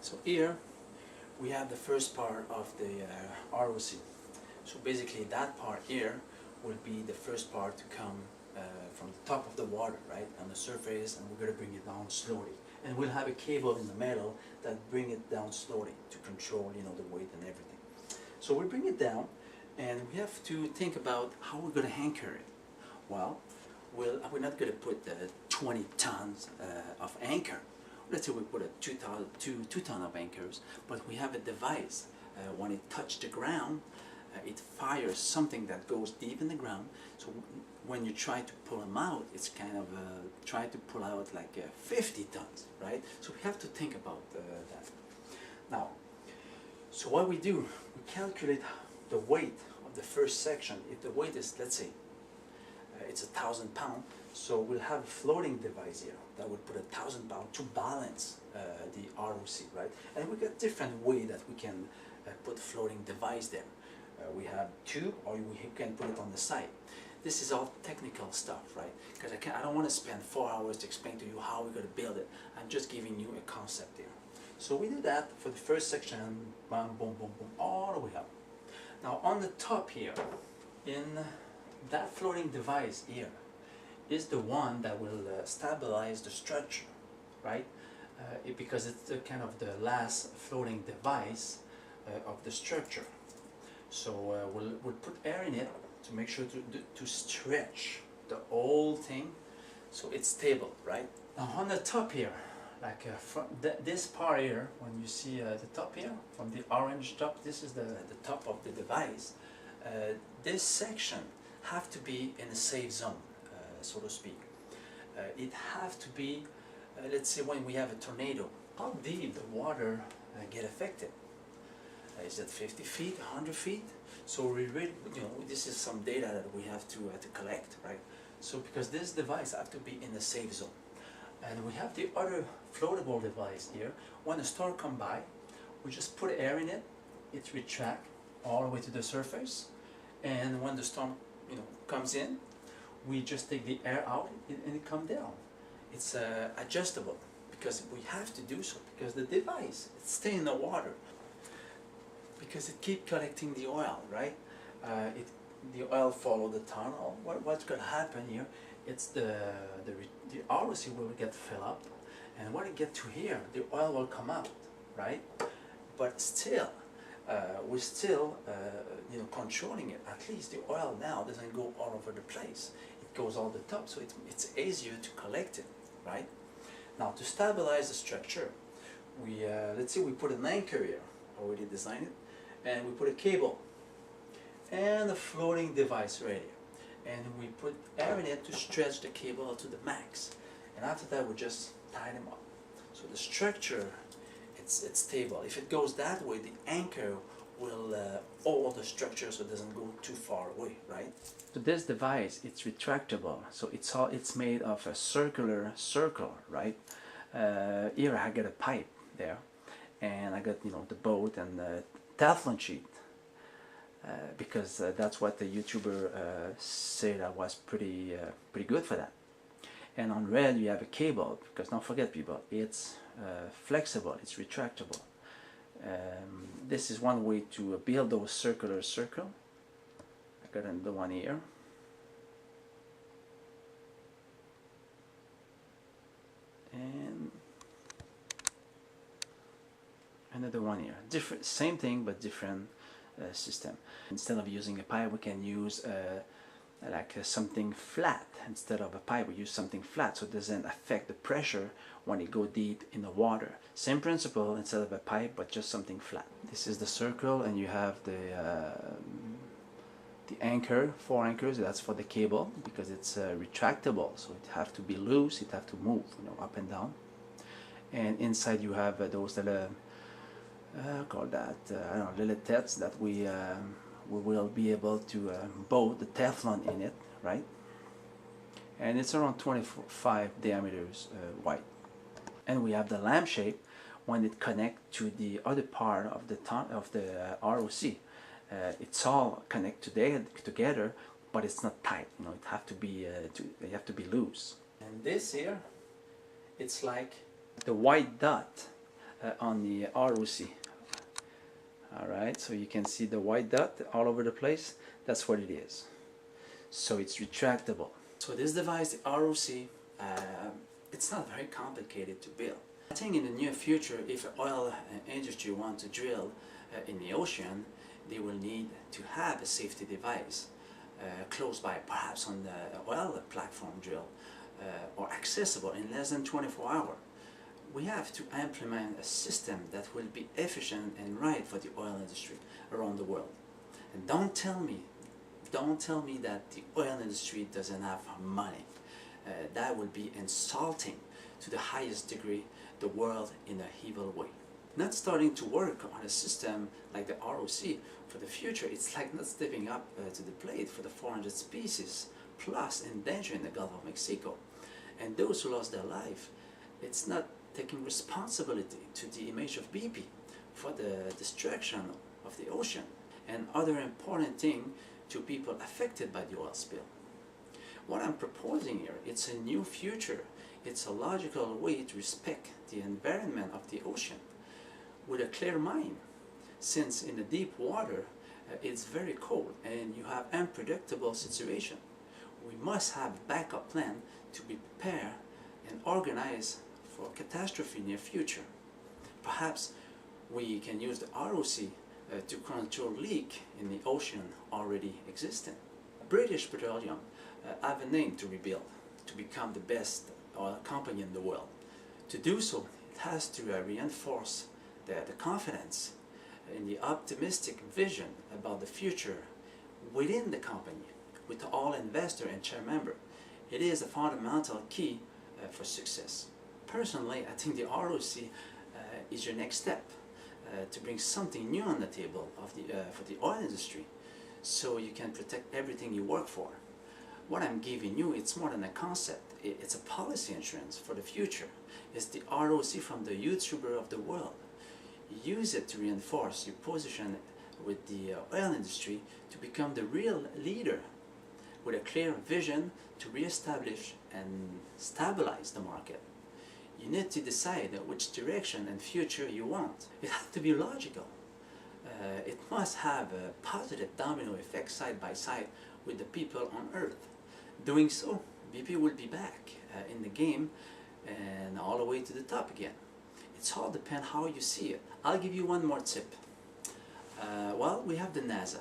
So here we have the first part of the ROC. So basically that part here will be the first part to come from the top of the water, right, on the surface, and we're going to bring it down slowly. And we'll have a cable in the middle that bring it down slowly to control, you know, the weight and everything. So we bring it down, and we have to think about how we're going to anchor it. Well, we're not going to put 20 tons of anchor. Let's say we put a 2 ton of anchors, but we have a device. When it touches the ground, it fires something that goes deep in the ground. So when you try to pull them out, it's kind of try to pull out like 50 tons, right? So we have to think about that. Now, so what we do, we calculate the weight of the first section. If the weight is, let's say, it's 1,000 pounds, so we'll have a floating device here that would put 1,000 pounds to balance the ROC, right? And we got different way that we can put floating device there. We have two, or we can put it on the side. This is all technical stuff, right? Because I don't want to spend 4 hours to explain to you how we're going to build it. I'm just giving you a concept here. So we do that for the first section, boom, boom, boom, boom, all the way up. Now on the top here, in that floating device here, is the one that will stabilize the structure, right? Because it's the kind of the last floating device of the structure. So we'll put air in it to make sure to stretch the whole thing so it's stable, right? Now on the top here, like from this part here, when you see the top here, from the orange top, this is the top of the device. This section have to be in a safe zone, so to speak. It have to be, let's say when we have a tornado, how deep the water get affected? Is it 50 feet, 100 feet? So we really, you know, this is some data that we have to collect, right? So because this device have to be in a safe zone. And we have the other floatable device here. When a storm come by, we just put air in it, it retract all the way to the surface, and when the storm, you know, comes in, we just take the air out and it comes down. It's adjustable because we have to do so because the device, it stays in the water because it keeps collecting the oil, right? The oil follow the tunnel. What's going to happen here? It's the ROC will get filled up, and when it get to here, the oil will come out, right? But still, we're still you know, controlling it. At least the oil now doesn't go all over the place. It goes all the top, so it's easier to collect it, right? Now to stabilize the structure, we let's say we put an anchor here, already designed it, and we put a cable and a floating device right here. And we put air in it to stretch the cable to the max. And after that, we just tie them up. So the structure, it's stable. If it goes that way, the anchor will hold the structure so it doesn't go too far away, right? So this device, it's retractable. So it's made of a circular circle, right? Here I got a pipe there, and I got, you know, the boat and the Teflon sheet. Because that's what the YouTuber said that was pretty good for that. And on red you have a cable, because don't forget people, it's flexible, it's retractable. This is one way to build those circular circle. I got another one here. And another one here. Different, same thing but different system. Instead of using a pipe, we can use something flat. Instead of a pipe, we use something flat so it doesn't affect the pressure when it go deep in the water. Same principle, instead of a pipe, but just something flat. This is the circle, and you have the anchor, 4 anchors. That's for the cable because it's retractable, so it have to be loose, it have to move, you know, up and down. And inside you have those little call that I don't know, little tets that we will be able to boat the Teflon in it, right? And it's around 25 diameters wide. And we have the lampshade when it connects to the other part of the ROC. It's all connected together, but it's not tight. You know, it have to be they have to be loose. And this here, it's like the white dot on the ROC. Alright, so you can see the white dot all over the place. That's what it is. So it's retractable. So this device, the ROC, it's not very complicated to build. I think in the near future, if the oil industry wants to drill in the ocean, they will need to have a safety device close by, perhaps on the oil platform drill, or accessible in less than 24 hours. We have to implement a system that will be efficient and right for the oil industry around the world. And don't tell me that the oil industry doesn't have money. That would be insulting to the highest degree the world in an evil way. Not starting to work on a system like the ROC for the future, it's like not stepping up to the plate for the 400 species plus endangered in the Gulf of Mexico. And those who lost their life, it's not taking responsibility to the image of BP for the destruction of the ocean and other important thing to people affected by the oil spill. What I'm proposing here, it's a new future. It's a logical way to respect the environment of the ocean with a clear mind, since in the deep water it's very cold and you have unpredictable situation. We must have a backup plan to be prepared and organize for catastrophe near future. Perhaps we can use the ROC to control leak in the ocean already existing. British Petroleum have a name to rebuild, to become the best oil company in the world. To do so, it has to reinforce the confidence in the optimistic vision about the future within the company, with all investor and chair member. It is a fundamental key for success. Personally, I think the ROC is your next step to bring something new on the table for the oil industry, so you can protect everything you work for. What I'm giving you, it's more than a concept. It's a policy insurance for the future. It's the ROC from the YouTuber of the world. Use it to reinforce your position with the oil industry to become the real leader with a clear vision to re-establish and stabilize the market. You need to decide which direction and future you want. It has to be logical. It must have a positive domino effect side by side with the people on Earth. Doing so, BP will be back in the game and all the way to the top again. It's all depends how you see it. I'll give you one more tip. Well, we have the NASA.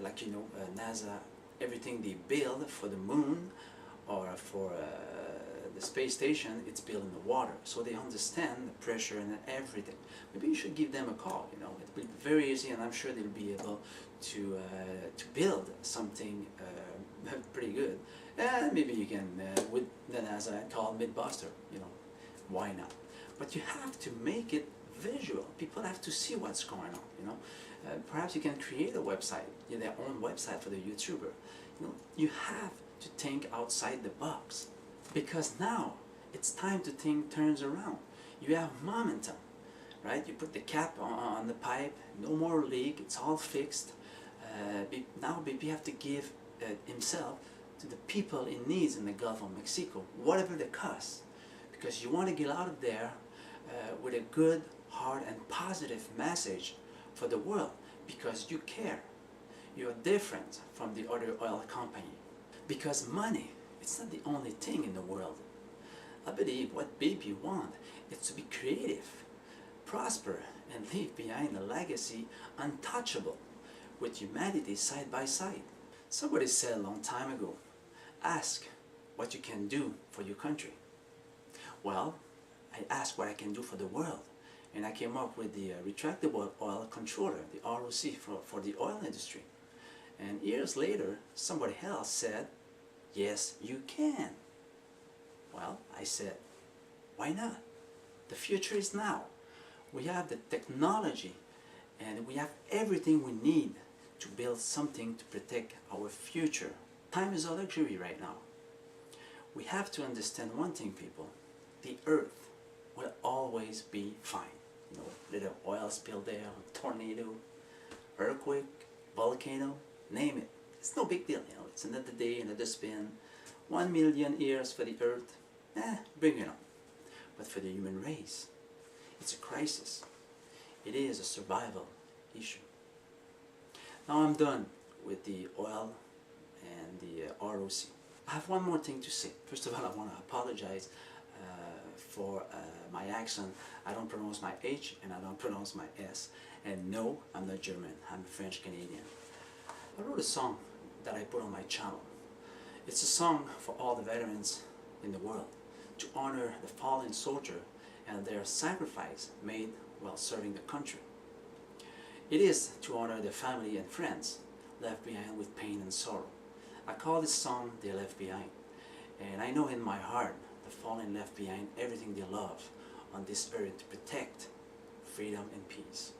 Like you know, NASA, everything they build for the moon or for the space station, it's built in the water, so they understand the pressure and everything. Maybe you should give them a call. You know, it will be very easy, and I'm sure they'll be able to build something pretty good. And maybe you can, with the NASA, call Midbuster. You know, why not? But you have to make it visual. People have to see what's going on. You know, perhaps you can create a website, their own website for the YouTuber. You know, you have to think outside the box. Because now it's time to think turns around. You have momentum, right? You put the cap on the pipe, no more leak, it's all fixed. Now BP have to give himself to the people in needs in the Gulf of Mexico, whatever the cost. Because you want to get out of there with a good, hard and positive message for the world, because you care. You're different from the other oil company. Because money, it's not the only thing in the world. I believe what BP wants is to be creative, prosper, and leave behind a legacy untouchable, with humanity side by side. Somebody said a long time ago, ask what you can do for your country. Well, I asked what I can do for the world, and I came up with the Retractable Oil Controller, the ROC for the oil industry. And years later, somebody else said, yes, you can. Well, I said, why not? The future is now. We have the technology and we have everything we need to build something to protect our future. Time is a luxury right now. We have to understand one thing, people. The earth will always be fine. You know, little oil spill there, tornado, earthquake, volcano, name it. It's no big deal, you know. It's another day, another spin. 1 million years for the earth, bring it on. But for the human race, It's a crisis. It is a survival issue. Now I'm done with the oil and the ROC. I have one more thing to say. First of all, I want to apologize for my accent. I don't pronounce my H and I don't pronounce my S. And no, I'm not German. I'm French Canadian. I wrote a song that I put on my channel. It's a song for all the veterans in the world to honor the fallen soldier and their sacrifice made while serving the country. It is to honor their family and friends left behind with pain and sorrow. I call this song They Left Behind, and I know in my heart the fallen left behind everything they love on this earth to protect freedom and peace.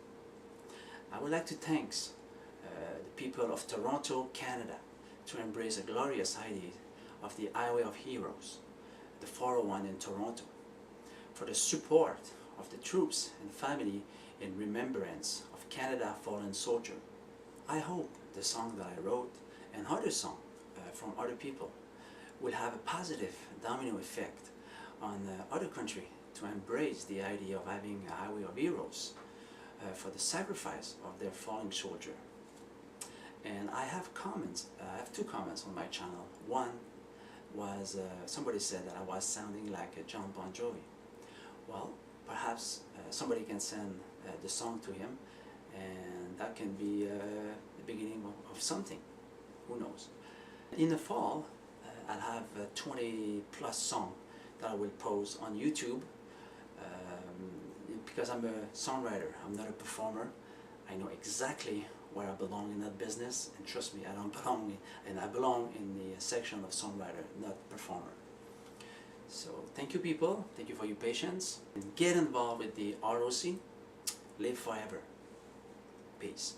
I would like to thank the people of Toronto, Canada, to embrace a glorious idea of the Highway of Heroes, the 401 in Toronto, for the support of the troops and family in remembrance of Canada fallen soldier. I hope the song that I wrote and other songs from other people will have a positive domino effect on other countries to embrace the idea of having a Highway of Heroes for the sacrifice of their fallen soldier. And I have comments, I have two comments on my channel. One was somebody said that I was sounding like a John Bon Jovi. Well, perhaps somebody can send the song to him, and that can be the beginning of something. Who knows? In the fall, I'll have 20 plus songs that I will post on YouTube because I'm a songwriter. I'm not a performer. I know exactly where I belong in that business, and trust me, I don't belong I belong in the section of songwriter, not performer. So thank you people, thank you for your patience, and get involved with the ROC. Live forever. Peace.